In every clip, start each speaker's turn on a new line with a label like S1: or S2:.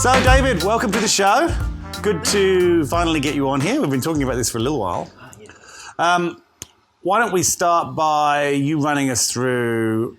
S1: So, David, welcome to the show. Good to finally get you on here. We've been talking about this for a little while. Why don't we start by you running us through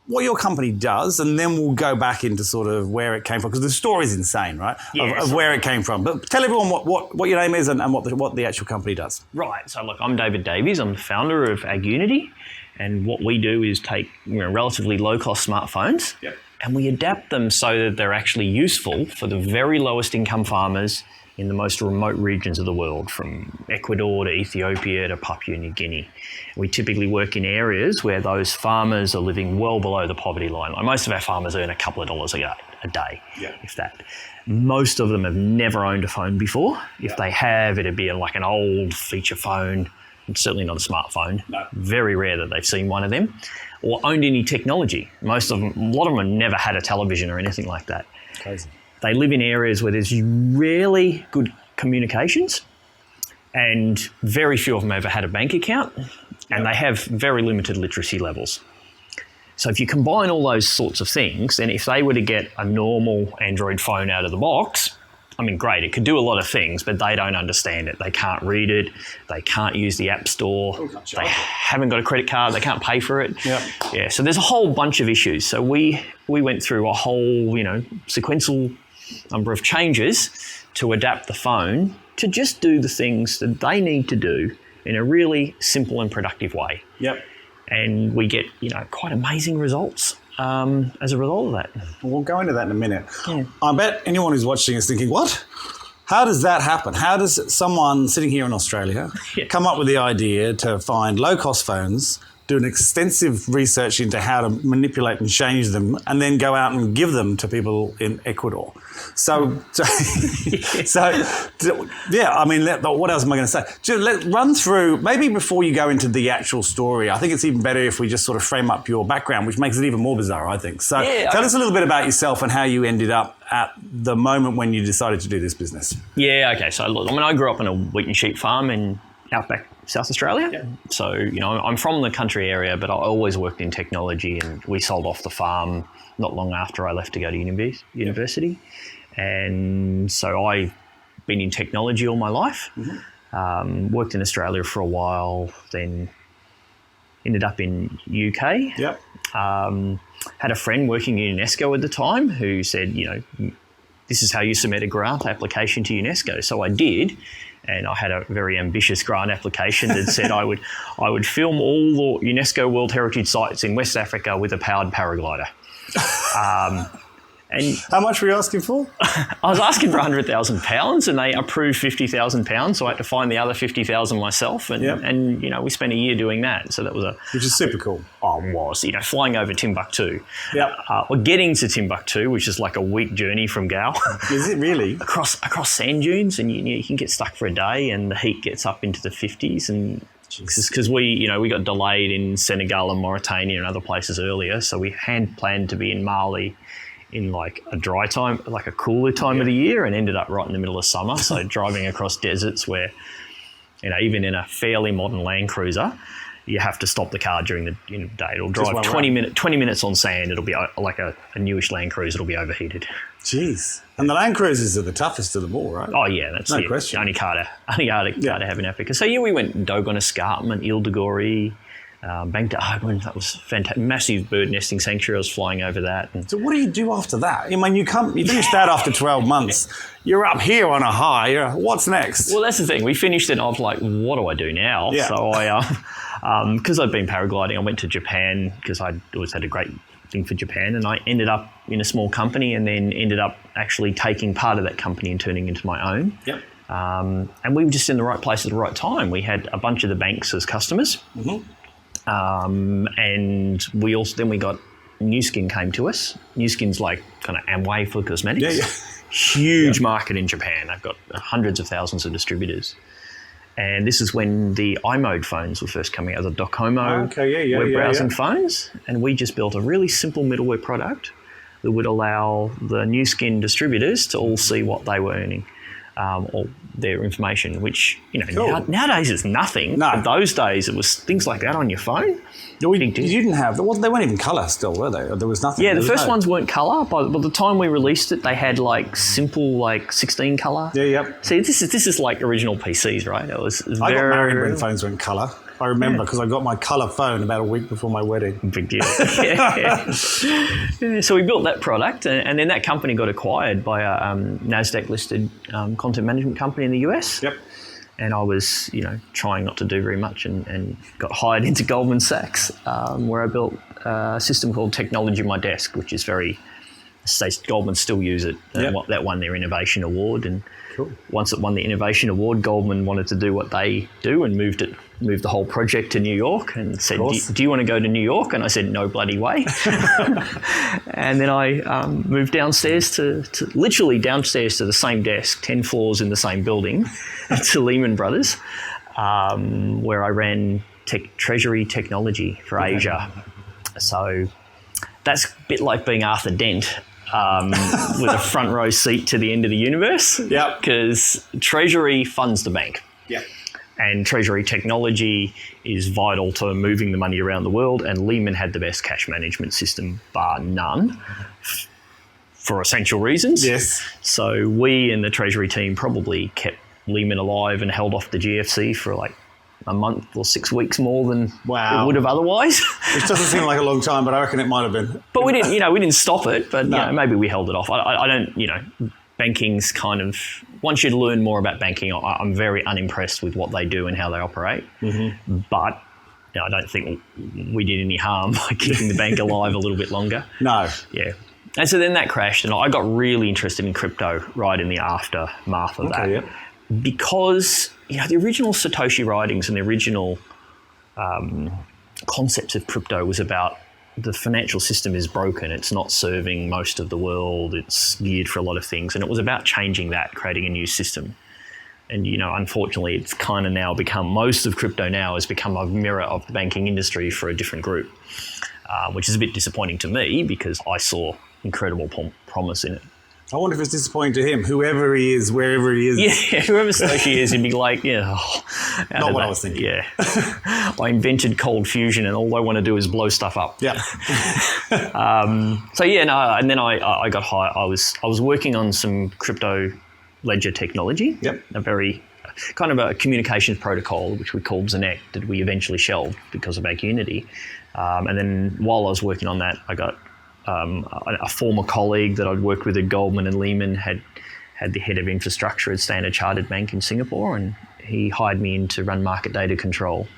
S1: what your company does, and then we'll go back into sort of where it came from, because the story's insane, right?
S2: Yeah,
S1: of where it came from. But tell everyone what your name is and what the actual company does.
S2: Right. So, look, I'm David Davies. I'm the founder of AgUnity, and what we do is take relatively low-cost smartphones, and we adapt them so that they're actually useful for the very lowest income farmers in the most remote regions of the world, from Ecuador to Ethiopia to Papua New Guinea. We typically work in areas where those farmers are living well below the poverty line. Like, most of our farmers earn a couple of dollars a day, if that. Most of them have never owned a phone before. If they have, it'd be like an old feature phone, certainly not a smartphone.
S1: No.
S2: Very rare that they've seen one of them, or owned any technology. Most of them, a lot of them have never had a television or anything like that.
S1: Crazy.
S2: They live in areas where there's rarely good communications, and very few of them ever had a bank account, and they have very limited literacy levels. So if you combine all those sorts of things, then if they were to get a normal Android phone out of the box, I mean, great, it could do a lot of things, but they don't understand it. They can't read it. They can't use the app store. They haven't got a credit card. They can't pay for it. Yeah. So there's a whole bunch of issues. So we went through a whole, sequential number of changes to adapt the phone to just do the things that they need to do in a really simple and productive way. And we get, quite amazing results as a result of that.
S1: We'll go into that in a minute. I bet anyone who's watching is thinking, what? How does that happen? How does someone sitting here in Australia come up with the idea to find low-cost phones, do an extensive research into how to manipulate and change them, and then go out and give them to people in Ecuador? What else am I going to say? Let's run through, maybe before you go into the actual story, I think it's even better if we just sort of frame up your background, which makes it even more bizarre, I think. So tell us a little bit about yourself and how you ended up at the moment when you decided to do this business.
S2: Yeah, okay. So, look, I grew up on a wheat and sheep farm in outback South Australia. So, I'm from the country area, but I always worked in technology, and we sold off the farm not long after I left to go to university. And so I've been in technology all my life, worked in Australia for a while, then ended up in UK. Had a friend working in UNESCO at the time who said, this is how you submit a grant application to UNESCO. So I did. And I had a very ambitious grant application that said I would film all the UNESCO World Heritage sites in West Africa with a powered paraglider. And
S1: how much were you asking for?
S2: I was asking for £100,000, and they approved £50,000. So I had to find the other $50,000 myself, and we spent a year doing that. So that was
S1: which is super cool.
S2: Oh, it was flying over Timbuktu. Or getting to Timbuktu, which is like a week journey from Gao.
S1: Is it really?
S2: across sand dunes, and you can get stuck for a day, and the heat gets up into the 50s, and because we got delayed in Senegal and Mauritania and other places earlier, so we had planned to be in Mali in like a dry time, like a cooler time of the year, and ended up right in the middle of summer. So driving across deserts where, even in a fairly modern Land Cruiser, you have to stop the car during the day. It'll drive 20 minutes on sand. It'll be like a newish Land Cruiser. It'll be overheated.
S1: Jeez. And the Land Cruisers are the toughest of them all, right?
S2: Oh, yeah. That's
S1: no question.
S2: Only car to have in Africa. So, we went Dogon Escarpment, Ile de Gorée, Bank de AgUnity. That was fantastic. Massive bird nesting sanctuary. I was flying over that. And
S1: so what do you do after that? You finish that after 12 months. You're up here on a high. What's next?
S2: Well, that's the thing. We finished it, and I was like, what do I do now? So I, because I'd been paragliding, I went to Japan because I'd always had a great thing for Japan, and I ended up in a small company, and then ended up actually taking part of that company and turning into my own. And we were just in the right place at the right time. We had a bunch of the banks as customers. And we got Nu Skin came to us. Nu Skin's like kind of Amway for cosmetics. Huge market in Japan. They've got hundreds of thousands of distributors. And this is when the iMode phones were first coming out, the Docomo web browsing phones. And we just built a really simple middleware product that would allow the Nu Skin distributors to all see what they were earning. or their information, which,
S1: Cool.
S2: nowadays it's nothing.
S1: No.
S2: But those days it was things like that on your phone.
S1: You didn't have, they weren't even colour still, were they? There was nothing.
S2: Yeah, the first
S1: no.
S2: ones weren't colour. By the time we released it, they had like simple 16 colour.
S1: Yeah, yep.
S2: See, this is like original PCs, right? It was
S1: I got married
S2: very
S1: when phones went colour. I remember because I got my colour phone about a week before my wedding.
S2: big deal. Yeah. So we built that product, and then that company got acquired by a NASDAQ-listed content management company in the US.
S1: Yep.
S2: And I was, trying not to do very much and got hired into Goldman Sachs, where I built a system called Technology My Desk, which is Goldman still use it. That won their innovation award. And
S1: cool.
S2: Once it won the innovation award, Goldman wanted to do what they do and moved the whole project to New York and said, do you want to go to New York? And I said, no bloody way. And then I moved downstairs to literally downstairs to the same desk, 10 floors in the same building, to Lehman Brothers, where I ran treasury technology for Asia. So that's a bit like being Arthur Dent. With a front row seat to the end of the universe.
S1: Yep.
S2: Because Treasury funds the bank.
S1: Yeah.
S2: And Treasury technology is vital to moving the money around the world. And Lehman had the best cash management system, bar none, for essential reasons.
S1: Yes.
S2: So we and the Treasury team probably kept Lehman alive and held off the GFC for like a month or 6 weeks more than it would have otherwise.
S1: Which doesn't seem like a long time, but I reckon it might have been.
S2: But we didn't stop it. But maybe we held it off. I don't. Banking's kind of, once you learn more about banking, I'm very unimpressed with what they do and how they operate. Mm-hmm. But I don't think we did any harm by keeping the bank alive a little bit longer.
S1: No.
S2: Yeah. And so then that crashed, and I got really interested in crypto right in the aftermath of that. Yep. Because the original Satoshi writings and the original concepts of crypto was about the financial system is broken. It's not serving most of the world. It's geared for a lot of things. And it was about changing that, creating a new system. And, unfortunately, it's kind of now become, most of crypto now has become a mirror of the banking industry for a different group, which is a bit disappointing to me because I saw incredible promise in it.
S1: I wonder if it's disappointing to him, whoever he is, wherever he is.
S2: Yeah, whoever Satoshi is, he'd be like,
S1: not what I was thinking.
S2: Yeah. I invented cold fusion and all I want to do is blow stuff up.
S1: Yeah.
S2: And then I got hired. I was working on some crypto ledger technology. Yep. A very kind of a communications protocol, which we called Zenek, that we eventually shelved because of AgUnity. And then while I was working on that, I got a former colleague that I'd worked with at Goldman and Lehman had the head of infrastructure at Standard Chartered Bank in Singapore, and he hired me in to run market data control.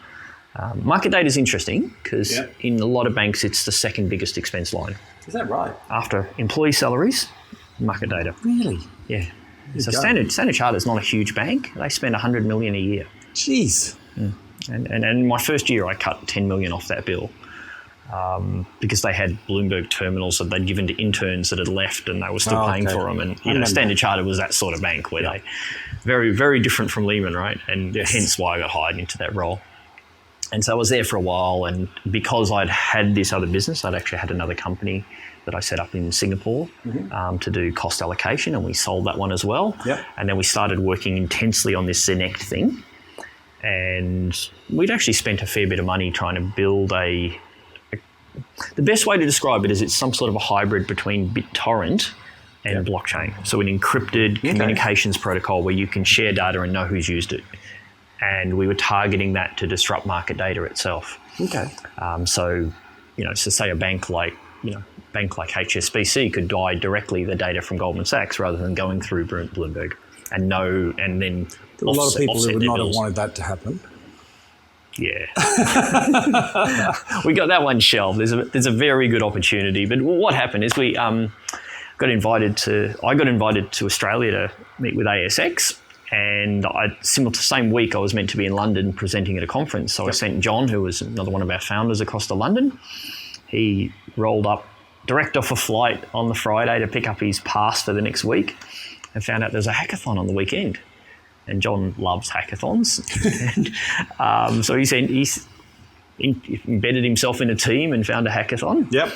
S2: Market data is interesting because in a lot of banks it's the second biggest expense line.
S1: Is that right?
S2: After employee salaries, market data.
S1: Really?
S2: Yeah. So Standard Chartered is not a huge bank. They spend $100 million a year.
S1: Jeez.
S2: And my first year I cut $10 million off that bill. Because they had Bloomberg terminals that they'd given to interns that had left and they were still paying for them. And Standard Chartered was that sort of bank where they very, very different from Lehman, right? And hence why I got hired into that role. And so I was there for a while, and because I'd had this other business, I'd actually had another company that I set up in Singapore to do cost allocation, and we sold that one as well. Yep. And then we started working intensely on this Zenek thing. And we'd actually spent a fair bit of money trying to build the best way to describe it is it's some sort of a hybrid between BitTorrent and blockchain. So an encrypted communications protocol where you can share data and know who's used it. And we were targeting that to disrupt market data itself. Okay. So say a bank like HSBC could buy directly the data from Goldman Sachs rather than going through Bloomberg and then
S1: a lot of people who would not have wanted that to happen.
S2: Yeah. We got that one shelved. There's a very good opportunity. But what happened is I got invited to Australia to meet with ASX, and same week I was meant to be in London presenting at a conference. So I sent John, who was another one of our founders, across to London. He rolled up direct off a flight on the Friday to pick up his pass for the next week and found out there's a hackathon on the weekend. And John loves hackathons. And so he embedded himself in a team and found a hackathon. Yep.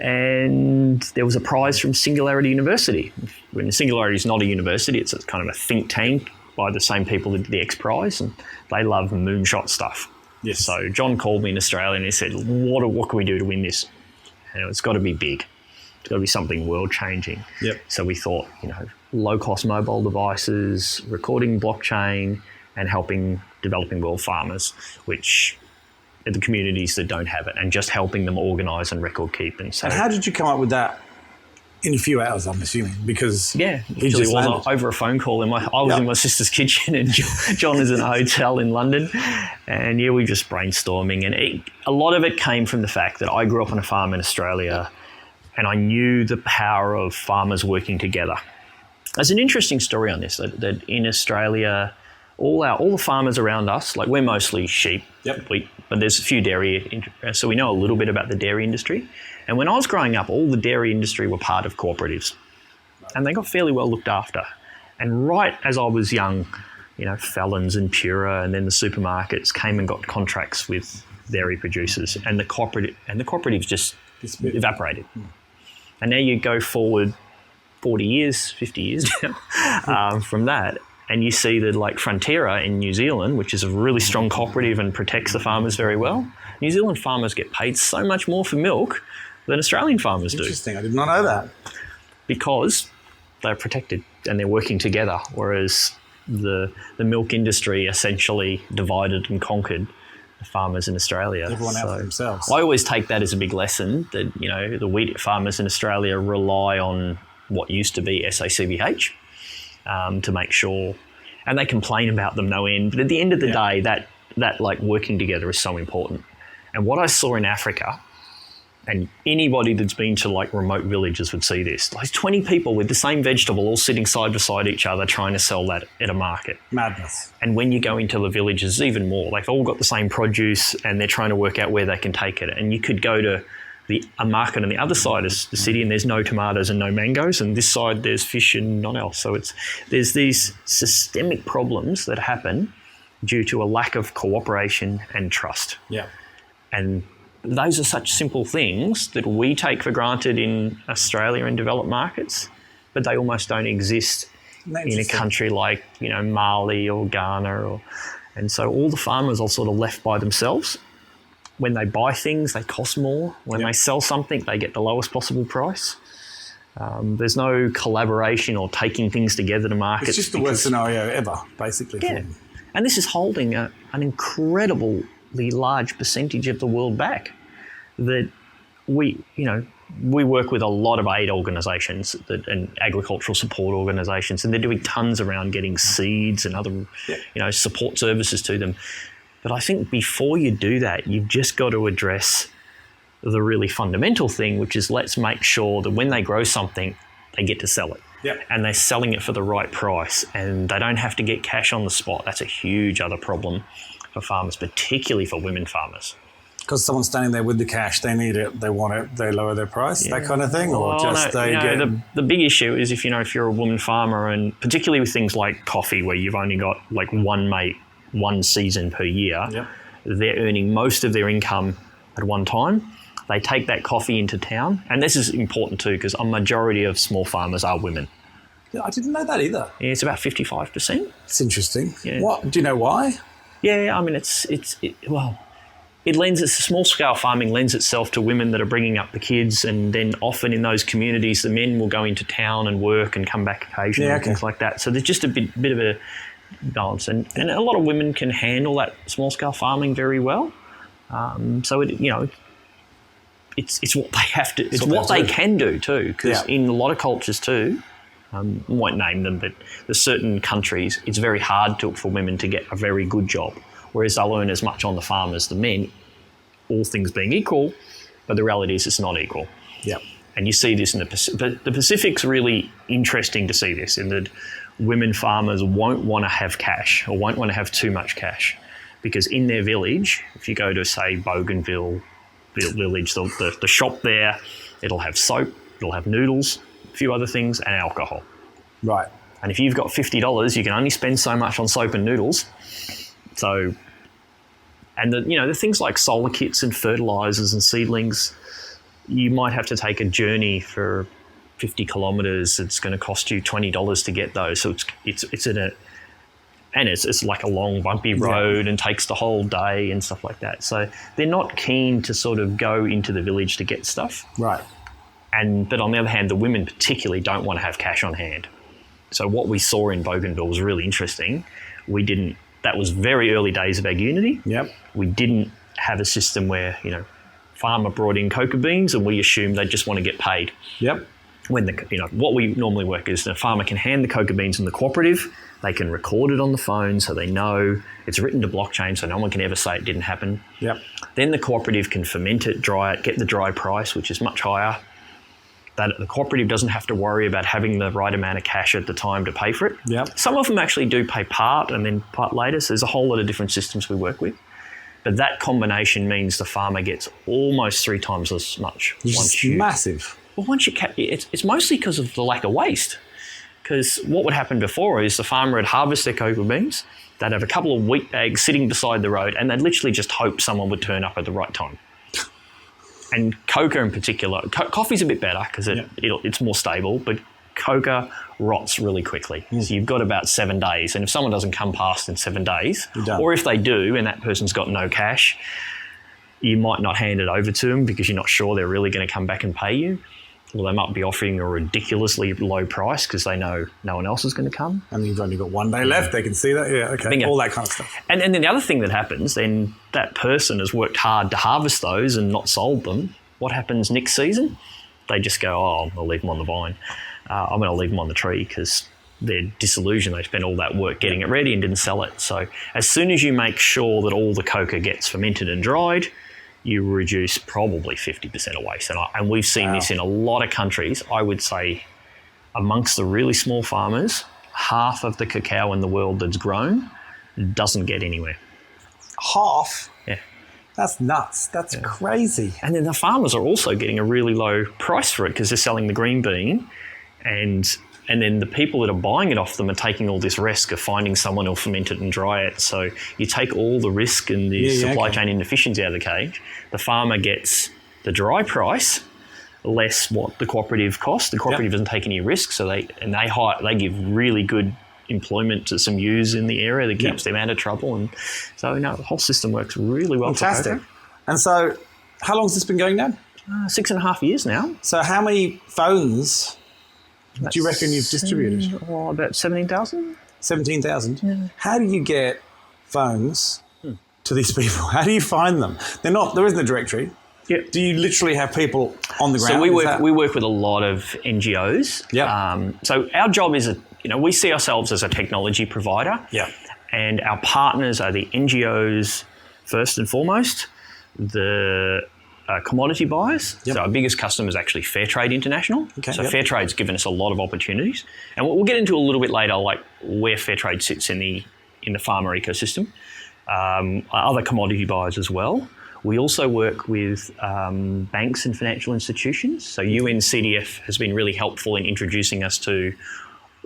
S2: And there was a prize from Singularity University. When Singularity is not a university, it's a kind of a think tank by the same people that did the X Prize, and they love moonshot stuff.
S1: Yes.
S2: So John called me in Australia and he said, what can we do to win this? And it's got to be big. It's got to be something world-changing.
S1: Yep.
S2: So we thought, low-cost mobile devices, recording blockchain, and helping developing world farmers, which are the communities that don't have it, and just helping them organise and record keep. And
S1: how did you come up with that in a few hours, I'm assuming? Because
S2: he just was over a phone call. I was in my sister's kitchen and John is in a hotel in London. And we were just brainstorming. And a lot of it came from the fact that I grew up on a farm in Australia and I knew the power of farmers working together. There's an interesting story on this, that in Australia, all the farmers around us, like we're mostly sheep, wheat, but there's a few dairy, so we know a little bit about the dairy industry. And when I was growing up, all the dairy industry were part of cooperatives, and they got fairly well looked after. And right as I was young, Fallon's and Pura, and then the supermarkets came and got contracts with dairy producers, and the cooperatives just evaporated. And now you go forward 40 years, 50 years now from that, and you see that like Frontiera in New Zealand, which is a really strong cooperative and protects the farmers very well, New Zealand farmers get paid so much more for milk than Australian farmers do.
S1: Interesting, I did not know that.
S2: Because they're protected and they're working together, whereas the milk industry essentially divided and conquered the farmers in Australia.
S1: Everyone out for themselves.
S2: I always take that as a big lesson that, the wheat farmers in Australia rely on what used to be SACBH to make sure, and they complain about them no end, but at the end of the day, that like working together is so important. And what I saw in Africa, and anybody that's been to like remote villages would see this, like 20 people with the same vegetable all sitting side by side each other trying to sell that at a market.
S1: Madness. And
S2: when you go into the villages, even more. They've all got the same produce and they're trying to work out where they can take it. And you could go to a market on the other side of the city and there's no tomatoes and no mangoes, and this side there's fish and none else. So there's these systemic problems that happen due to a lack of cooperation and trust.
S1: Yeah.
S2: And those are such simple things that we take for granted in Australia and developed markets, but they almost don't exist in a country like, Mali or Ghana. And so all the farmers are sort of left by themselves. When they buy things, they cost more. When they sell something, they get the lowest possible price. There's no collaboration or taking things together to market.
S1: It's just the worst scenario ever, basically.
S2: Yeah. And this is holding an incredibly large percentage of the world back. That we work with a lot of aid organisations and agricultural support organisations, and they're doing tons around getting seeds and other, support services to them. But I think before you do that, you've just got to address the really fundamental thing, which is let's make sure that when they grow something, they get to sell it.
S1: Yep.
S2: And they're selling it for the right price, and they don't have to get cash on the spot. That's a huge other problem for farmers, particularly for women farmers.
S1: Because someone's standing there with the cash, they need it, they want it, they lower their price, that kind of thing, or
S2: the big issue is if you're a woman farmer, and particularly with things like coffee, where you've only got like one mate, one season per year, they're earning most of their income at one time. They take that coffee into town, and this is important too because a majority of small farmers are women.
S1: Yeah, I didn't know that either.
S2: Yeah, it's about 55%.
S1: It's interesting.
S2: Yeah.
S1: What do you know why?
S2: Yeah, I mean small scale farming lends itself to women that are bringing up the kids, and then often in those communities the men will go into town and work and come back occasionally and things like that. So there's just a bit of a balance, and a lot of women can handle that small scale farming very well. So it's what they have to. It's what they can do too, because in a lot of cultures too. I won't name them, but there's certain countries it's very hard for women to get a very good job, whereas they'll earn as much on the farm as the men, all things being equal, but the reality is it's not equal.
S1: Yeah.
S2: And you see this in the Pacific. The Pacific's really interesting to see this, in that women farmers won't want to have cash or won't want to have too much cash, because in their village, if you go to, say, Bougainville village, the shop there, it'll have soap, it'll have noodles, a few other things, and alcohol.
S1: Right.
S2: And if you've got $50, you can only spend so much on soap and noodles. So, and the things like solar kits and fertilizers and seedlings, you might have to take a journey for 50 kilometres. It's going to cost you $20 to get those. So it's like a long bumpy road and takes the whole day and stuff like that. So they're not keen to sort of go into the village to get stuff.
S1: Right.
S2: But on the other hand, the women particularly don't want to have cash on hand. So what we saw in Bougainville was really interesting. That was very early days of AgUnity.
S1: Yep.
S2: We didn't have a system where, farmer brought in cocoa beans and we assumed they just want to get paid.
S1: Yep.
S2: When what we normally work is the farmer can hand the cocoa beans in the cooperative. They can record it on the phone so they know it's written to blockchain so no one can ever say it didn't happen.
S1: Yep.
S2: Then the cooperative can ferment it, dry it, get the dry price, which is much higher. That the cooperative doesn't have to worry about having the right amount of cash at the time to pay for it.
S1: Yep.
S2: Some of them actually do pay part and then part later. So there's a whole lot of different systems we work with. But that combination means the farmer gets almost 3 times as much.
S1: It's massive.
S2: Well, it's mostly because of the lack of waste. Because what would happen before is the farmer would harvest their cocoa beans, they'd have a couple of wheat bags sitting beside the road, and they'd literally just hope someone would turn up at the right time. And cocoa in particular, coffee's a bit better because it's more stable, but cocoa rots really quickly. So you've got about 7 days, and if someone doesn't come past in 7 days, or if they do and that person's got no cash, you might not hand it over to them because you're not sure they're really going to come back and pay you. Well, they might be offering a ridiculously low price because they know no one else is going to come.
S1: And you've only got 1 day left. They can see that. Yeah, okay.
S2: Bingo.
S1: All that kind of stuff.
S2: And then the other thing that happens, then that person has worked hard to harvest those and not sold them. What happens next season? They just go, I'll leave them on the vine. I'm going to leave them on the tree because they're disillusioned. They spent all that work getting it ready and didn't sell it. So as soon as you make sure that all the cocoa gets fermented and dried, you reduce probably 50% of waste. And we've seen this in a lot of countries. I would say amongst the really small farmers, half of the cacao in the world that's grown doesn't get anywhere.
S1: Half?
S2: Yeah.
S1: That's nuts. That's crazy.
S2: And then the farmers are also getting a really low price for it because they're selling the green bean, and then the people that are buying it off them are taking all this risk of finding someone who'll ferment it and dry it. So you take all the risk and the supply chain inefficiency out of the cage. The farmer gets the dry price less what the cooperative costs. The cooperative doesn't take any risk, so they give really good employment to some youths in the area that keeps them out of trouble. And so the whole system works really well.
S1: Fantastic. And so how long has this been going now?
S2: 6.5 years now.
S1: So how many phones do you reckon you've distributed?
S2: About 17,000.
S1: 17,000? Yeah. How do you get phones to these people? How do you find them? There isn't a directory.
S2: Yep.
S1: Do you literally have people on the ground?
S2: So we work with a lot of NGOs.
S1: Yep.
S2: So our job is, we see ourselves as a technology provider.
S1: Yep.
S2: And our partners are the NGOs first and foremost, the commodity buyers.
S1: Yep.
S2: So our biggest customer is actually Fairtrade International.
S1: Okay,
S2: so Fairtrade's given us a lot of opportunities. And we'll get into a little bit later, like where Fairtrade sits in the farmer ecosystem. Other commodity buyers as well. We also work with banks and financial institutions. So UNCDF has been really helpful in introducing us to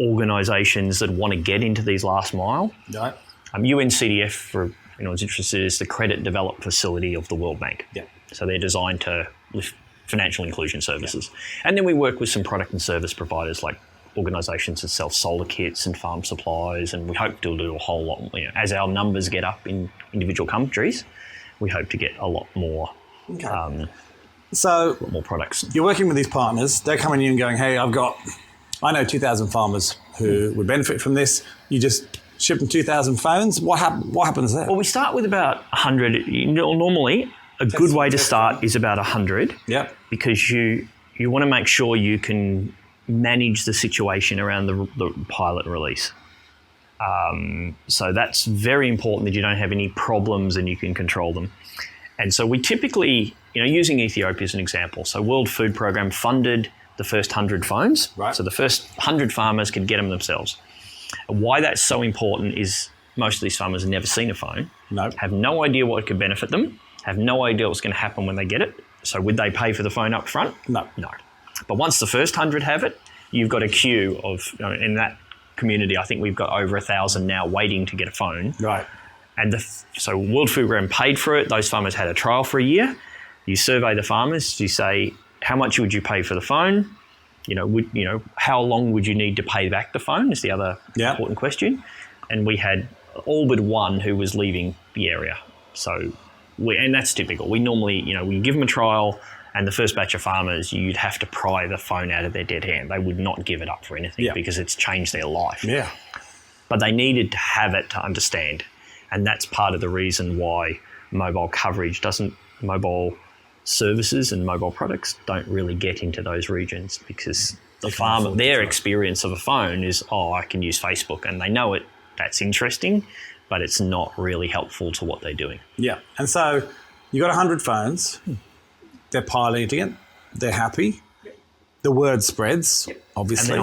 S2: organisations that want to get into these last mile.
S1: Right.
S2: UNCDF, for anyone's interested, is the credit development facility of the World Bank.
S1: Yeah.
S2: So they're designed to lift financial inclusion services. Yeah. And then we work with some product and service providers like organisations that sell solar kits and farm supplies, and we hope to do a whole lot. As our numbers get up in individual countries, we hope to get a lot more.
S1: Okay.
S2: A lot more products.
S1: You're working with these partners. They're coming in and going, hey, I know 2,000 farmers who would benefit from this. You just ship them 2,000 phones. What happens there?
S2: Well, we start with about 100. Normally, a good way to start is about 100.
S1: Yeah.
S2: Because you want to make sure you can manage the situation around the pilot release. So that's very important that you don't have any problems and you can control them. And so we typically, using Ethiopia as an example, so World Food Programme funded the first 100 phones.
S1: Right.
S2: So the first 100 farmers could get them themselves. And why that's so important is most of these farmers have never seen a phone, have no idea what could benefit them, have no idea what's going to happen when they get it. So would they pay for the phone up front? No. But once the first 100 have it, you've got a queue of, in that community, I think we've got over 1,000 now waiting to get a phone.
S1: Right.
S2: And so World Food Programme paid for it. Those farmers had a trial for a year. You survey the farmers. You say, how much would you pay for the phone? How long would you need to pay back the phone is the other important question. And we had all but one who was leaving the area. So, and that's typical. We normally, we give them a trial, and the first batch of farmers, you'd have to pry the phone out of their dead hand. They would not give it up for anything because it's changed their life.
S1: Yeah.
S2: But they needed to have it to understand. And that's part of the reason why mobile services and mobile products don't really get into those regions, because the farmer, their experience of a phone is, I can use Facebook, and they know it. That's interesting, but it's not really helpful to what they're doing.
S1: Yeah. And so you got 100 phones. They're piloting it. They're happy. The word spreads, obviously.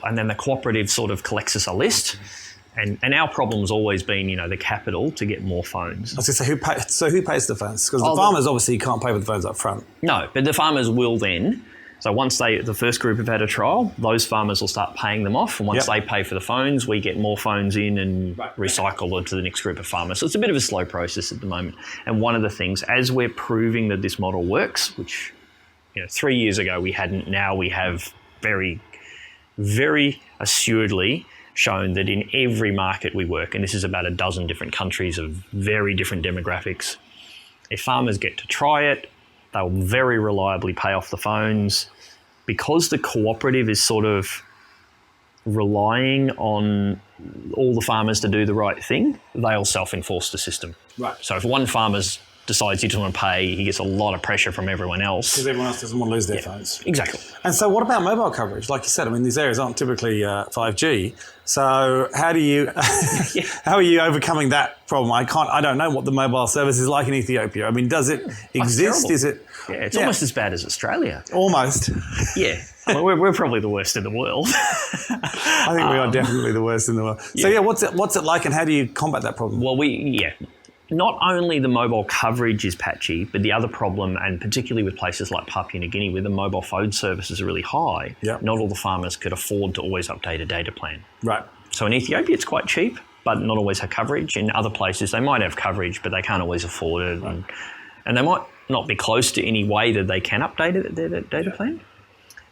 S2: And then the cooperative sort of collects us a list. And our problem's always been, the capital to get more phones.
S1: I was going to say, who pays the phones? Because the farmers obviously can't pay for the phones up front.
S2: No, but the farmers will then. So once the first group have had a trial, those farmers will start paying them off. And once they pay for the phones, we get more phones in and recycle it to the next group of farmers. So it's a bit of a slow process at the moment. And one of the things, as we're proving that this model works, which 3 years ago we hadn't, now we have very, very assuredly shown that in every market we work, and this is about a dozen different countries of very different demographics, if farmers get to try it, they'll very reliably pay off the phones. Because the cooperative is sort of relying on all the farmers to do the right thing, they'll self-enforce the system.
S1: Right.
S2: So if one farmer decides he doesn't want to pay, he gets a lot of pressure from everyone else.
S1: Because everyone else doesn't want to lose their phones.
S2: Exactly.
S1: And so what about mobile coverage? Like you said, these areas aren't typically 5G. So how are you overcoming that problem? I don't know what the mobile service is like in Ethiopia. Does it exist? Is it?
S2: Yeah, it's almost as bad as Australia.
S1: Almost.
S2: Yeah. We're probably the worst in the world.
S1: I think we are definitely the worst in the world. So what's it like, and how do you combat that problem?
S2: Well, not only the mobile coverage is patchy, but the other problem, and particularly with places like Papua New Guinea, where the mobile phone services are really high, not all the farmers could afford to always update a data plan.
S1: Right.
S2: So in Ethiopia, it's quite cheap, but not always have coverage. In other places, they might have coverage, but they can't always afford it. Right. And they might not be close to any way that they can update their data plan.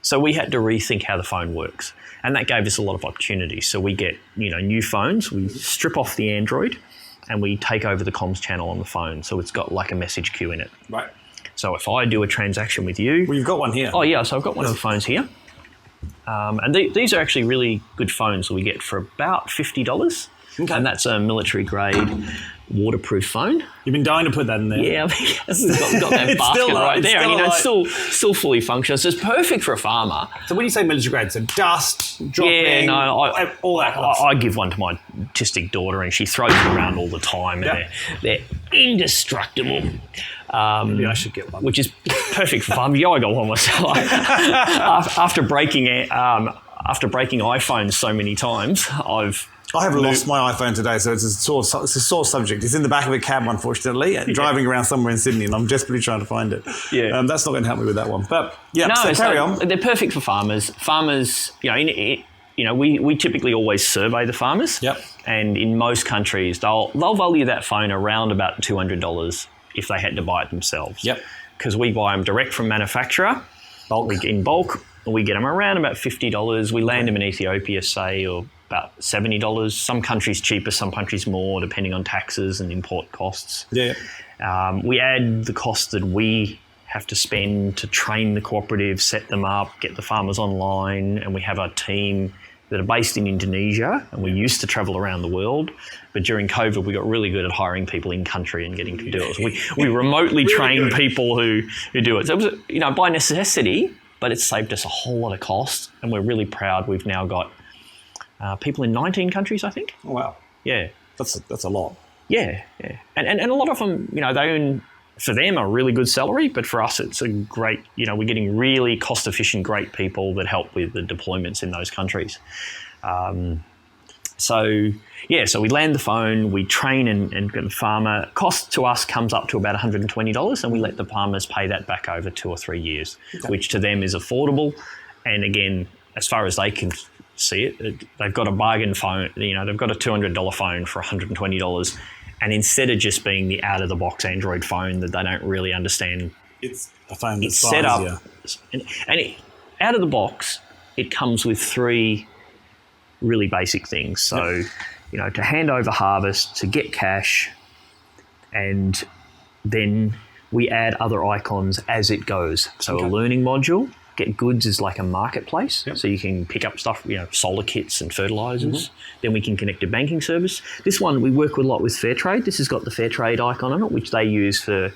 S2: So we had to rethink how the phone works. And that gave us a lot of opportunities. So we get, new phones, we strip off the Android, and we take over the comms channel on the phone. So it's got like a message queue in it.
S1: Right.
S2: So if I do a transaction with you...
S1: Well, you've got one here.
S2: Oh, yeah. So I've got one of the phones here. And these are actually really good phones that we get for about $50. Okay. And that's a military-grade waterproof phone.
S1: You've been dying to put that in there.
S2: Yeah, it's got that basket right there. It's still fully functional. So it's perfect for a farmer.
S1: So when you say military grade, so dust, dropping, all that kind of stuff.
S2: I give one to my autistic daughter, and she throws them around all the time, and they're indestructible.
S1: Maybe I should get one.
S2: Which is perfect for farmers. Yeah, I got one myself. After breaking iPhones so many times,
S1: I have lost my iPhone today, so it's a sore subject. It's in the back of a cab, unfortunately, driving around somewhere in Sydney, and I'm desperately trying to find it.
S2: Yeah.
S1: That's not going to help me with that one. But carry on.
S2: They're perfect for farmers. Farmers, we typically always survey the farmers.
S1: Yep.
S2: And in most countries, they'll value that phone around about $200 if they had to buy it themselves.
S1: Yep.
S2: Because we buy them direct from manufacturer, in bulk. We get them around about $50. We land them in Ethiopia, say, or about $70. Some countries cheaper, some countries more, depending on taxes and import costs.
S1: Yeah.
S2: We add the cost that we have to spend to train the cooperative, set them up, get the farmers online, and we have a team that are based in Indonesia, and we used to travel around the world. But during COVID, we got really good at hiring people in country and getting to do it. So we remotely train people who do it. So it was, by necessity, but it's saved us a whole lot of cost, and we're really proud. We've now got people in 19 countries, I think.
S1: Oh, wow.
S2: Yeah.
S1: That's a lot.
S2: Yeah. And a lot of them, they earn, for them, a really good salary, but for us, it's a great, we're getting really cost-efficient, great people that help with the deployments in those countries. So we land the phone, we train and get the farmer. Cost to us comes up to about $120, and we let the farmers pay that back over 2 or 3 years, which to them is affordable. And again, as far as they can see it, they've got a bargain phone. They've got a $200 phone for $120, and instead of just being the out-of-the-box Android phone that they don't really understand
S1: It's a phone that's
S2: It's set up,
S1: easier.
S2: out of the box, it comes with 3 really basic things. So, to hand over harvest, to get cash, and then we add other icons as it goes. So a learning module. Get Goods is like a marketplace, so you can pick up stuff, solar kits and fertilizers. Then we can connect to banking service. This one, we work a lot with Fairtrade. This has got the Fairtrade icon on it, which they use for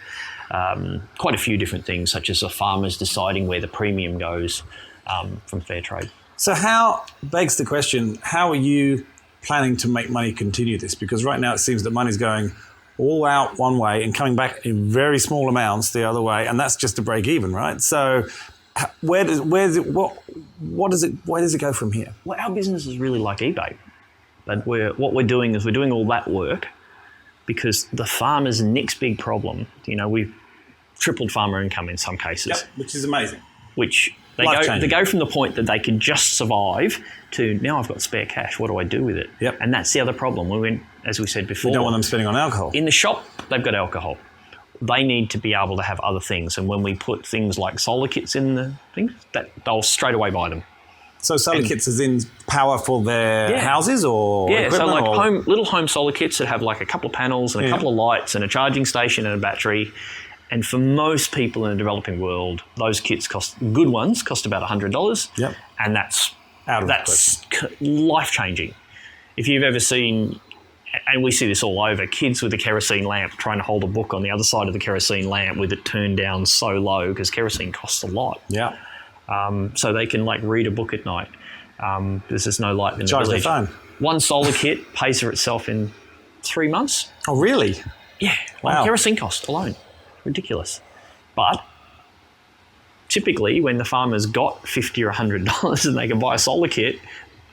S2: quite a few different things, such as the farmers deciding where the premium goes from Fairtrade.
S1: So how, begs the question, how are you planning to make money continue this? Because right now it seems that money's going all out one way and coming back in very small amounts the other way, and that's just to break even, right? So where does it go from here?
S2: Well, our business is really like eBay, but what we're doing is we're doing all that work because the farmer's next big problem, we've tripled farmer income in some cases.
S1: Which is amazing.
S2: Which they go from the point that they can just survive to now I've got spare cash. What do I do with it?
S1: Yep.
S2: And that's the other problem. We went, as we said before.
S1: You don't want them spending on alcohol.
S2: In the shop, they've got alcohol. They need to be able to have other things. And when we put things like solar kits in the thing, they'll straight away buy them.
S1: So solar kits is in power for their houses or equipment?
S2: So like little home solar kits that have like a couple of panels and a couple of lights and a charging station and a battery. And for most people in the developing world, those kits good ones cost about $100.
S1: Yep.
S2: And that's life-changing. If you've ever seen, and we see this all over, kids with a kerosene lamp trying to hold a book on the other side of the kerosene lamp with it turned down so low because kerosene costs a lot.
S1: Yeah.
S2: So they can like read a book at night. There's no light in the
S1: Charge
S2: village.
S1: their phone.
S2: One solar kit pays for itself in 3 months.
S1: Oh, really?
S2: Yeah.
S1: Wow.
S2: Kerosene cost alone. Ridiculous. But typically when the farmer's got $50 or $100 and they can buy a solar kit,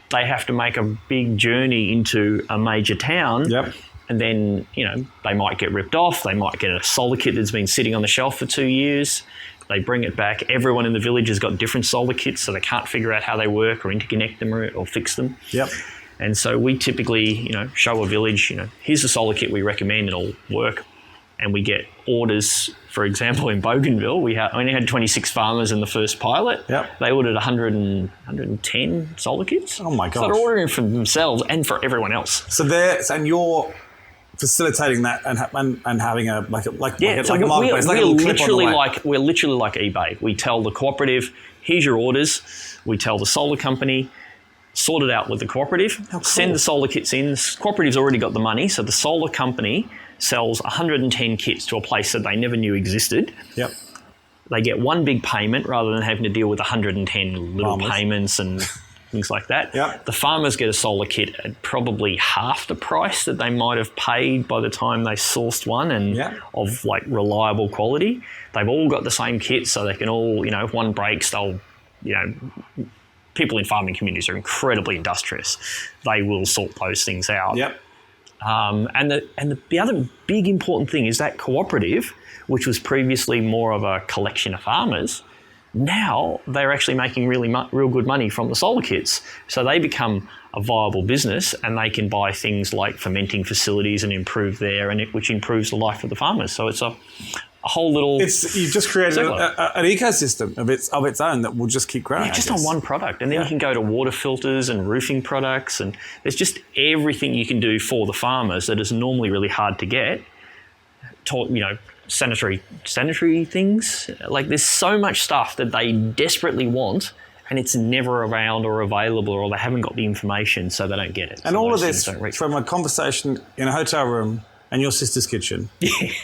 S2: they have to make a big journey into a major town.
S1: Yep.
S2: And then, they might get ripped off. They might get a solar kit that's been sitting on the shelf for 2 years. They bring it back. Everyone in the village has got different solar kits, so they can't figure out how they work or interconnect them or fix them.
S1: Yep.
S2: And so we typically, show a village, here's the solar kit we recommend, it'll work. And we get orders, for example, in Bougainville, we only had 26 farmers in the first pilot.
S1: Yep.
S2: They ordered 110 solar kits.
S1: Oh my gosh.
S2: So they're ordering for themselves and for everyone else.
S1: So and you're facilitating that and having a marketplace,
S2: we're literally like eBay. We tell the cooperative, here's your orders. We tell the solar company, sort it out with the cooperative, send the solar kits in. The cooperative's already got the money, so the solar company sells 110 kits to a place that they never knew existed.
S1: Yep.
S2: They get one big payment rather than having to deal with 110 little payments and things like that.
S1: Yep.
S2: The farmers get a solar kit at probably half the price that they might have paid by the time they sourced one and of like reliable quality. They've all got the same kit, so they can all, if one breaks, they'll, people in farming communities are incredibly industrious. They will sort those things out.
S1: Yep.
S2: And the other big important thing is that cooperative, which was previously more of a collection of farmers, now they're actually making real good money from the solar kits. So they become a viable business and they can buy things like fermenting facilities and improve which improves the life of the farmers. So it's a whole little...
S1: You've just created an ecosystem of its own that will just keep growing.
S2: Yeah, just on one product. And then you can go to water filters and roofing products, and there's just everything you can do for the farmers that is normally really hard to get. Sanitary things. Like there's so much stuff that they desperately want and it's never around or available or they haven't got the information, so they don't get it.
S1: And
S2: so
S1: all of this from a conversation in a hotel room and your sister's kitchen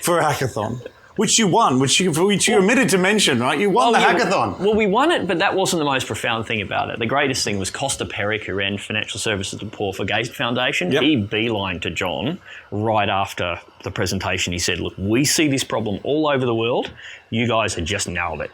S1: for a hackathon. Which you won, which you omitted to mention, right? You won the hackathon.
S2: Well, we won it, but that wasn't the most profound thing about it. The greatest thing was Costa Peric, who ran Financial Services to the Poor for Gates Foundation. Yep. He beelined to John right after the presentation. He said, look, we see this problem all over the world. You guys have just nailed it.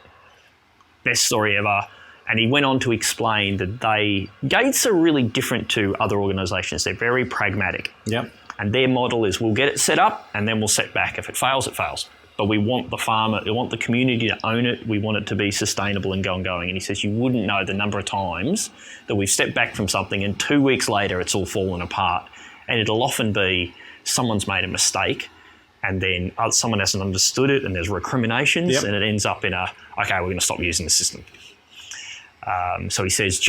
S2: Best story ever. And he went on to explain that Gates are really different to other organisations. They're very pragmatic.
S1: Yep.
S2: And their model is we'll get it set up and then we'll set back. If it fails, it fails. But we want the farmer, we want the community to own it. We want it to be sustainable and going. And he says you wouldn't know the number of times that we've stepped back from something and 2 weeks later it's all fallen apart. And it'll often be someone's made a mistake and then someone hasn't understood it and there's recriminations,
S1: Yep.
S2: and it ends up in okay, we're going to stop using the system. So he says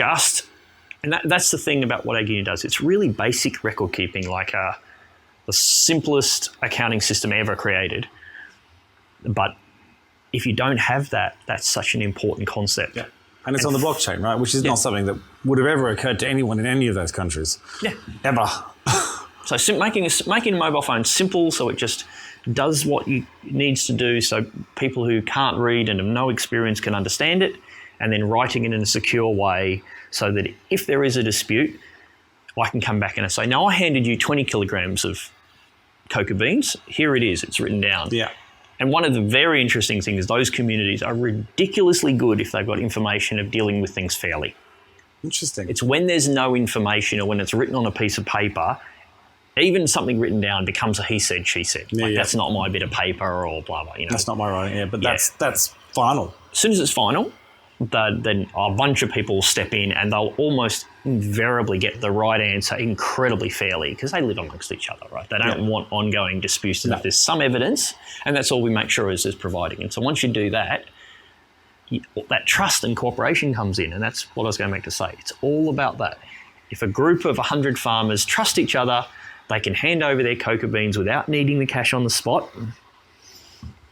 S2: and that's the thing about what AgUnity does. It's really basic record keeping, like the simplest accounting system ever created. But if you don't have that, that's such an important concept.
S1: Yeah. And it's on the blockchain, right? Which is not something that would have ever occurred to anyone in any of those countries.
S2: Yeah.
S1: Ever.
S2: So making a mobile phone simple, so it just does what it needs to do, so people who can't read and have no experience can understand it, and then writing it in a secure way so that if there is a dispute, I can come back and say, no, I handed you 20 kilograms of cocoa beans. Here it is. It's written down.
S1: Yeah.
S2: And one of the very interesting things is those communities are ridiculously good if they've got information of dealing with things fairly.
S1: Interesting.
S2: It's when there's no information or when it's written on a piece of paper, even something written down becomes a he said, she said. That's not my bit of paper or blah, blah.
S1: That's not my writing, but that's final.
S2: As soon as it's final, then a bunch of people will step in and they'll almost invariably get the right answer incredibly fairly because they live amongst each other, right? They don't want ongoing disputes. If there's some evidence, and that's all we make sure is providing. And so once you do that, that trust and cooperation comes in, and that's what I was going to say. It's all about that. If a group of 100 farmers trust each other, they can hand over their cocoa beans without needing the cash on the spot.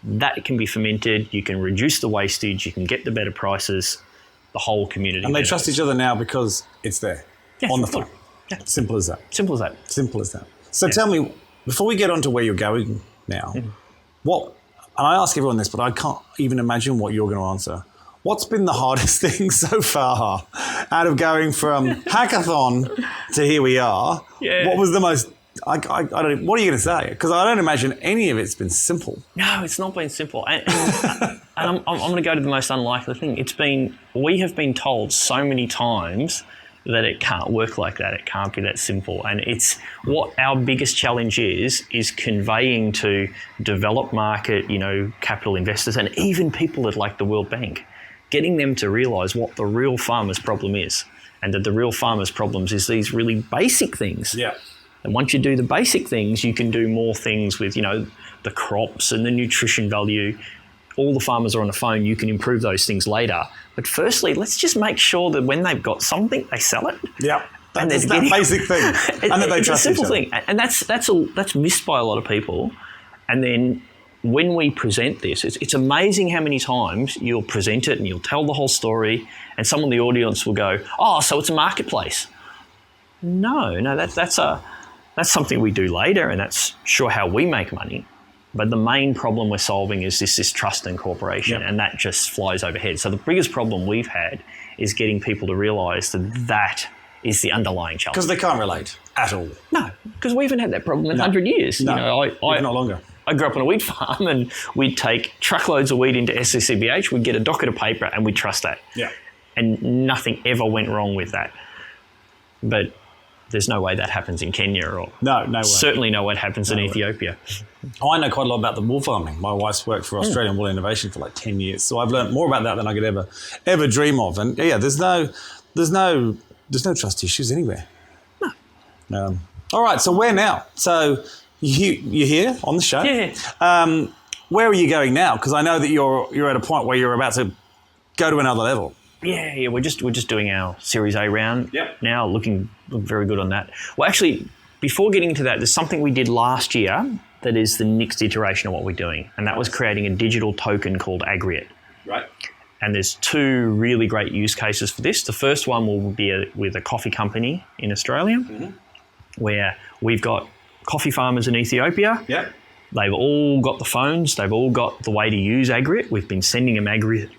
S2: That can be fermented. You can reduce the wastage. You can get the better prices. The whole community.
S1: And they trust each other now because it's there on the phone. Yeah. Simple as that.
S2: Simple as that.
S1: Simple as that. So tell me, before we get on to where you're going now, and I ask everyone this, but I can't even imagine what you're going to answer. What's been the hardest thing so far out of going from hackathon to here we are? Yeah. What was the most... I don't. What are you going to say? Because I don't imagine any of it's been simple.
S2: No, it's not been simple. And I'm going to go to the most unlikely thing. We have been told so many times that it can't work like that. It can't be that simple. And it's what our biggest challenge is conveying to developed market, capital investors, and even people at like the World Bank, getting them to realise what the real farmer's problem is, and that the real farmer's problems is these really basic things.
S1: Yeah.
S2: And once you do the basic things, you can do more things with, the crops and the nutrition value. All the farmers are on the phone. You can improve those things later. But firstly, let's just make sure that when they've got something, they sell it.
S1: Yeah, that's that basic thing. And that they trust each other. It's a simple thing.
S2: And that's missed by a lot of people. And then when we present this, it's amazing how many times you'll present it and you'll tell the whole story and someone in the audience will go, oh, so it's a marketplace. No, that's something we do later, and that's sure how we make money. But the main problem we're solving is this trust and cooperation, and that just flies overhead. So the biggest problem we've had is getting people to realise that is the underlying challenge.
S1: Because they can't relate at all.
S2: No, because we haven't had that problem in 100 years.
S1: No, not longer.
S2: I grew up on a wheat farm, and we'd take truckloads of wheat into SCCBH, we'd get a docket of paper, and we'd trust that.
S1: Yeah.
S2: And nothing ever went wrong with that. But there's no way that happens in Kenya or
S1: no way.
S2: Certainly no way it happens in Ethiopia.
S1: I know quite a lot about the wool farming. My wife's worked for Australian Wool Innovation for like 10 years. So I've learned more about that than I could ever dream of. And there's no trust issues anywhere. No. All right. So where now? So you're here on the show.
S2: Yeah.
S1: Where are you going now? Because I know that you're at a point where you're about to go to another level.
S2: Yeah, we're just doing our Series A round now, looking very good on that. Well, actually, before getting to that, there's something we did last year that is the next iteration of what we're doing, and that was creating a digital token called AgUnity.
S1: Right.
S2: And there's two really great use cases for this. The first one will be with a coffee company in Australia, where we've got coffee farmers in Ethiopia.
S1: Yeah.
S2: They've all got the phones. They've all got the way to use AgUnity. We've been sending them AgUnity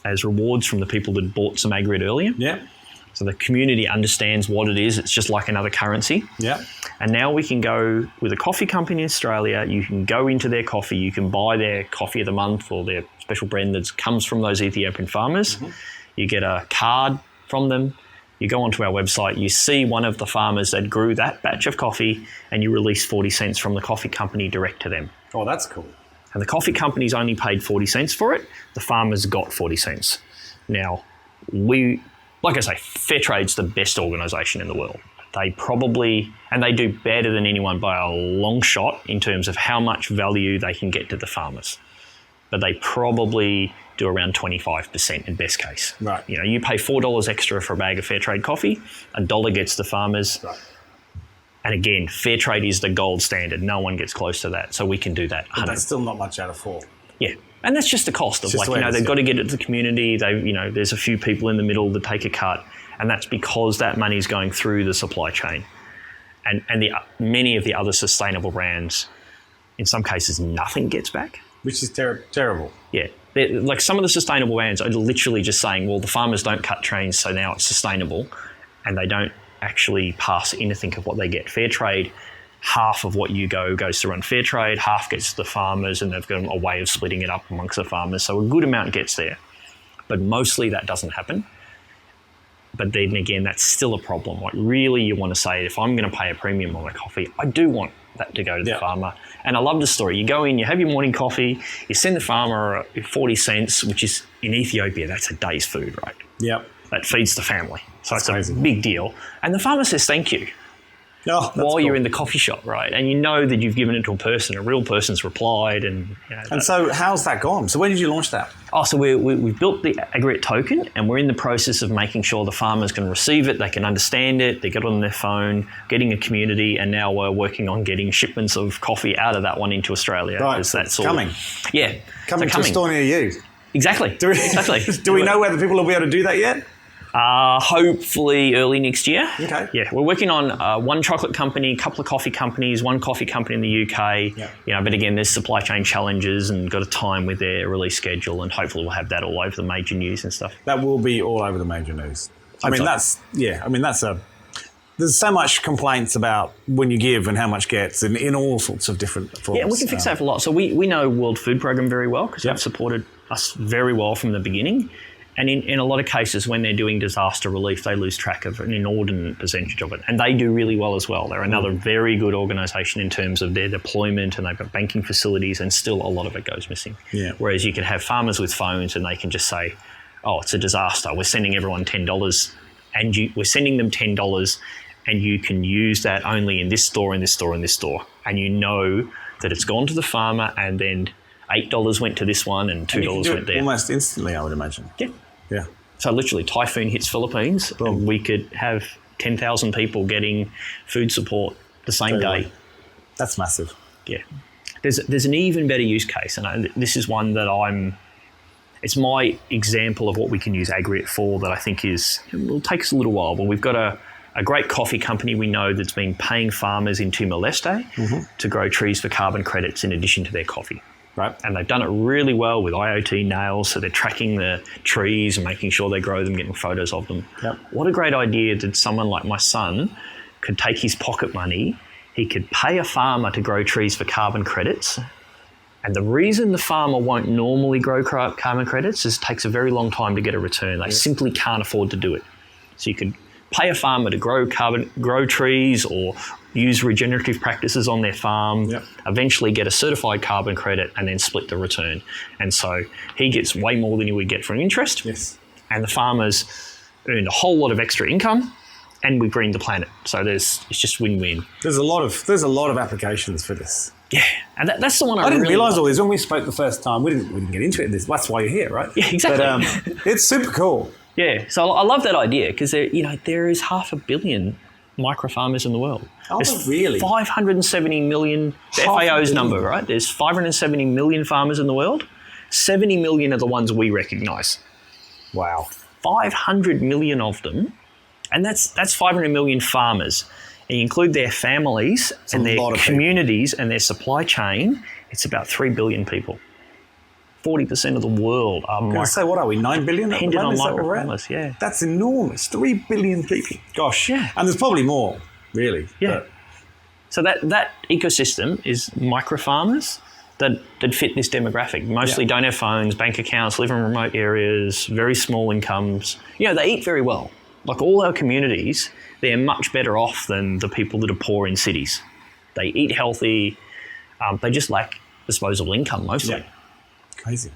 S2: as rewards from the people that bought some AgUnity earlier.
S1: Yeah.
S2: So the community understands what it is. It's just like another currency.
S1: Yeah.
S2: And now we can go with a coffee company in Australia. You can go into their coffee. You can buy their coffee of the month or their special brand that comes from those Ethiopian farmers. You get a card from them. You go onto our website. You see one of the farmers that grew that batch of coffee, and you release 40 cents from the coffee company direct to them.
S1: Oh, that's cool.
S2: And the coffee company's only paid 40 cents for it. The farmers got 40 cents. Now, like I say, Fairtrade's the best organisation in the world. They probably, and they do better than anyone by a long shot in terms of how much value they can get to the farmers. But they probably do around 25% in best case.
S1: Right.
S2: You know, you pay $4 extra for a bag of fair trade coffee, $1 gets the farmers.
S1: Right.
S2: And again, fair trade is the gold standard. No one gets close to that. So we can do that.
S1: But that's still not much out of 4.
S2: Yeah. And that's just the cost of, like, you know, they've got to get it to the community. They, you know, there's a few people in the middle that take a cut. And that's because that money is going through the supply chain. And many of the other sustainable brands, in some cases, nothing gets back.
S1: Which is terrible.
S2: Yeah. Like some of the sustainable brands are literally just saying, well, the farmers don't cut trees, so now it's sustainable. And they don't actually pass anything of what they get. Fair trade, half of what you goes to run fair trade, half gets to the farmers, and they've got a way of splitting it up amongst the farmers. So a good amount gets there. But mostly that doesn't happen. But then again, that's still a problem. Like, really, you want to say, if I'm going to pay a premium on my coffee, I do want that to go to the farmer. And I love the story. You go in, you have your morning coffee, you send the farmer 40 cents, which is, in Ethiopia, that's a day's food, right?
S1: Yep.
S2: That feeds the family. So
S1: That's
S2: it's
S1: crazy.
S2: a big deal. And the farmer says thank you
S1: While
S2: you're in the coffee shop, right? And you know that you've given it to a person, a real person's replied. And
S1: so how's that gone? So when did you launch that?
S2: So we've built the AgUnity token, and we're in the process of making sure the farmers can receive it, they can understand it, they get it on their phone, getting a community, and now we're working on getting shipments of coffee out of that one into Australia.
S1: Right,
S2: that's
S1: coming.
S2: Yeah.
S1: Coming to a store near you.
S2: Exactly.
S1: Do we know whether people will be able to do that yet?
S2: Hopefully early next year.
S1: Okay.
S2: Yeah, we're working on one chocolate company, a couple of coffee companies, one coffee company in the UK.
S1: Yeah.
S2: You know, but again, there's supply chain challenges and got a time with their release schedule, and hopefully we'll have that all over the major news and stuff.
S1: That will be all over the major news. There's so much complaints about when you give and how much gets in all sorts of different forms.
S2: Yeah, we can fix that for a lot. So we know World Food Programme very well because they've supported us very well from the beginning. And in a lot of cases, when they're doing disaster relief, they lose track of an inordinate percentage of it. And they do really well as well. They're another very good organisation in terms of their deployment, and they've got banking facilities, and still a lot of it goes missing.
S1: Yeah.
S2: Whereas you can have farmers with phones and they can just say, oh, it's a disaster. We're sending everyone $10 and we're sending them $10 and you can use that only in this store, in this store, in this store. And you know that it's gone to the farmer, and then $8 went to this one and $2 went there.
S1: Almost instantly, I would imagine.
S2: Yeah.
S1: Yeah.
S2: So literally, typhoon hits Philippines, and we could have 10,000 people getting food support the same day.
S1: That's massive.
S2: Yeah. There's an even better use case, and this is one that it's my example of what we can use AgUnity for that I think will take us a little while, but we've got a great coffee company we know that's been paying farmers in Timor-Leste to grow trees for carbon credits in addition to their coffee.
S1: Right.
S2: And they've done it really well with IoT nails, so they're tracking the trees and making sure they grow them, getting photos of them.
S1: Yep.
S2: What a great idea that someone like my son could take his pocket money, he could pay a farmer to grow trees for carbon credits. And the reason the farmer won't normally grow carbon credits is it takes a very long time to get a return. They simply can't afford to do it. So you could pay a farmer to grow trees or use regenerative practices on their farm, eventually get a certified carbon credit, and then split the return. And so he gets way more than he would get from interest.
S1: Yes.
S2: And the farmers earn a whole lot of extra income, and we green the planet. So it's just win-win.
S1: There's a lot of applications for this.
S2: Yeah, and that's the one
S1: I didn't
S2: really
S1: realise
S2: like.
S1: all these when we spoke the first time. We didn't get into it. That's why you're here, right?
S2: Yeah, exactly.
S1: But it's super cool.
S2: Yeah, so I love that idea because there is 500 million micro farmers in the world.
S1: Oh,
S2: There's
S1: really?
S2: 570 million, the FAO's number, right? There's 570 million farmers in the world. 70 million are the ones we recognise.
S1: Wow.
S2: 500 million of them, and that's 500 million farmers. And you include their families and their communities and their supply chain, it's about 3 billion people. 40% of the world are
S1: what are we, 9 billion?
S2: Dependent on micro farmers, yeah.
S1: That's enormous. 3 billion people. Gosh.
S2: Yeah.
S1: And there's probably more, really.
S2: Yeah. So that ecosystem is micro farmers that fit this demographic. Mostly don't have phones, bank accounts, live in remote areas, very small incomes. They eat very well. Like all our communities, they're much better off than the people that are poor in cities. They eat healthy. They just lack disposable income mostly.
S1: Yeah. Crazy.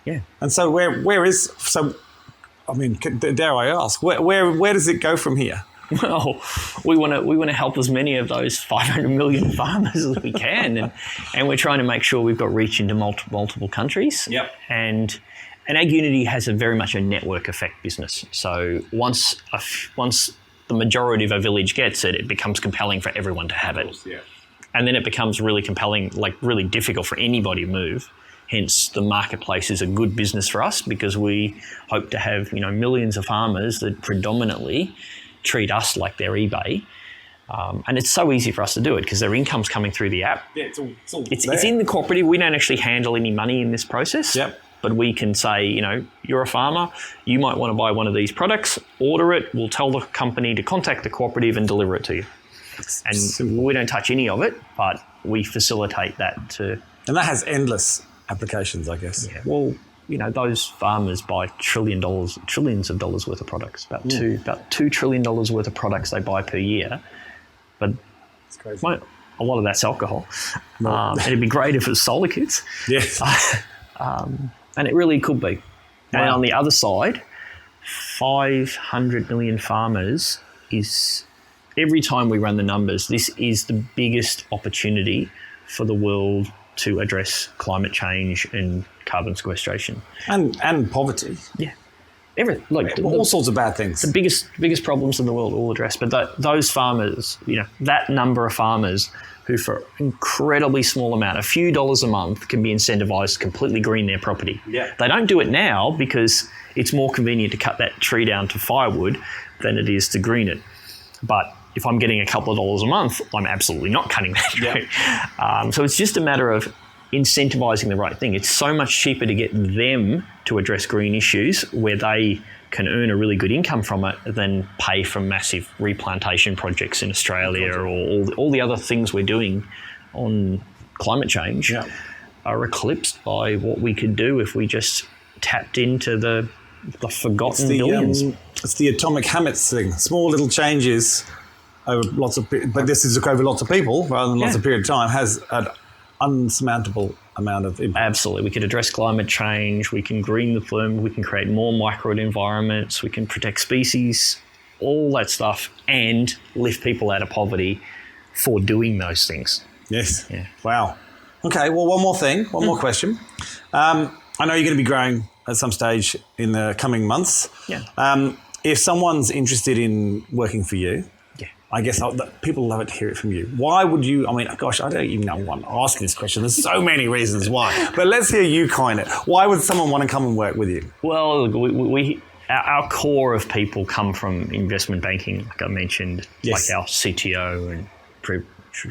S2: Yeah.
S1: And so dare I ask, where does it go from here?
S2: Well, we want to help as many of those 500 million farmers as we can, and we're trying to make sure we've got reach into multiple countries.
S1: Yep.
S2: And AgUnity has a very much a network effect business. So once the majority of a village gets it, it becomes compelling for everyone to have it.
S1: Yeah.
S2: And then it becomes really compelling, like really difficult for anybody to move. Hence, the marketplace is a good business for us because we hope to have millions of farmers that predominantly treat us like their eBay. And it's so easy for us to do it because their income's coming through the app.
S1: Yeah,
S2: it's in the cooperative. We don't actually handle any money in this process.
S1: Yep.
S2: But we can say, you're a farmer, you might want to buy one of these products, order it, we'll tell the company to contact the cooperative and deliver it to you. And we don't touch any of it, but we facilitate that to...
S1: And that has endless applications, I guess.
S2: Yeah, well, those farmers buy trillions of dollars worth of products, about $2 trillion worth of products they buy per year. But
S1: it's crazy.
S2: A lot of that's alcohol. It'd be great if it was solar kits.
S1: Yes.
S2: And it really could be.
S1: Wow.
S2: And on the other side, 500 million farmers is, every time we run the numbers, this is the biggest opportunity for the world to address climate change and carbon sequestration.
S1: And poverty.
S2: Yeah. Everything. Like
S1: all sorts of bad things.
S2: The biggest problems in the world all addressed. But those farmers, that number of farmers who for an incredibly small amount, a few dollars a month, can be incentivized to completely green their property.
S1: Yeah.
S2: They don't do it now because it's more convenient to cut that tree down to firewood than it is to green it. But if I'm getting a couple of dollars a month, I'm absolutely not cutting that tree. Yeah. So it's just a matter of incentivizing the right thing. It's so much cheaper to get them to address green issues where they can earn a really good income from it than pay for massive replantation projects in Australia or all the other things we're doing on climate change are eclipsed by what we could do if we just tapped into the forgotten billions.
S1: It's the atomic habits thing. Small little changes over but this is over lots of people rather than lots of period of time has an unsurmountable amount of impact.
S2: Absolutely. We could address climate change, we can green the firm, we can create more micro environments, we can protect species, all that stuff, and lift people out of poverty for doing those things.
S1: Yes.
S2: Yeah.
S1: Wow. Okay, well, one more question. I know you're going to be growing at some stage in the coming months.
S2: Yeah.
S1: If someone's interested in working for you, I guess people love it to hear it from you. Why would you? I mean, gosh, I don't even know why I'm asking this question. There's so many reasons why. But let's hear you coin it. Why would someone want to come and work with you?
S2: Well, our core of people come from investment banking, like I mentioned, like our CTO and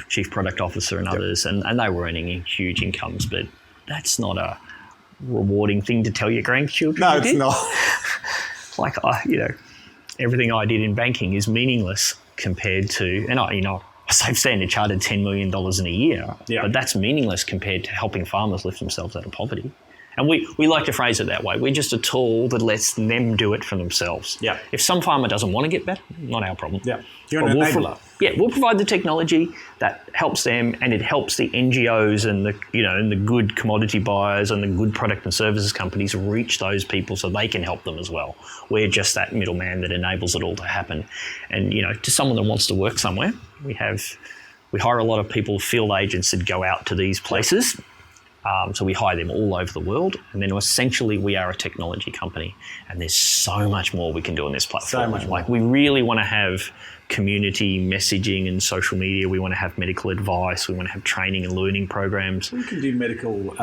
S2: chief product officer and others, and they were earning huge incomes. But that's not a rewarding thing to tell your grandchildren.
S1: No, it's not.
S2: Like, everything I did in banking is meaningless compared to, and I saved Standard Chartered $10 million in a year, but that's meaningless compared to helping farmers lift themselves out of poverty. And we like to phrase it that way. We're just a tool that lets them do it for themselves.
S1: Yeah.
S2: If some farmer doesn't want to get better, not our problem.
S1: Yeah. You're an enabler.
S2: We'll provide the technology that helps them, and it helps the NGOs and the good commodity buyers and the good product and services companies reach those people so they can help them as well. We're just that middleman that enables it all to happen. And to someone that wants to work somewhere, we hire a lot of people, field agents that go out to these places. So we hire them all over the world, and then essentially we are a technology company, and there's so much more we can do on this platform.
S1: So much more.
S2: Like, we really want to have community messaging and social media. We want to have medical advice. We want to have training and learning programs.
S1: We can do medical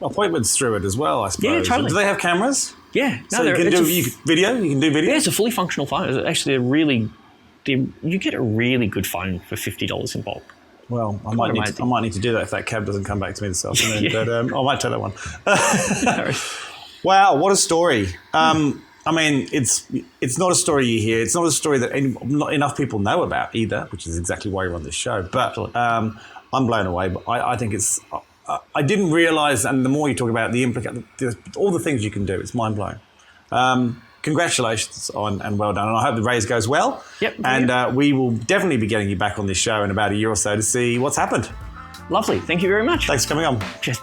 S1: appointments through it as well, I suppose.
S2: Yeah, totally.
S1: Do they have cameras?
S2: Yeah.
S1: So you can do video? You can do video?
S2: Yeah, it's a fully functional phone. It's actually you get a really good phone for $50 in bulk.
S1: Well, I might need to do that if that cab doesn't come back to me this afternoon. But I might take that one. Wow, what a story! I mean, it's not a story you hear. It's not a story that not enough people know about either, which is exactly why you're on this show. But I'm blown away. But I think it's. I didn't realise, and the more you talk about all the things you can do, it's mind blowing. Congratulations and well done. And I hope the raise goes well.
S2: Yep.
S1: And we will definitely be getting you back on this show in about a year or so to see what's happened.
S2: Lovely. Thank you very much.
S1: Thanks for coming on.
S2: Cheers.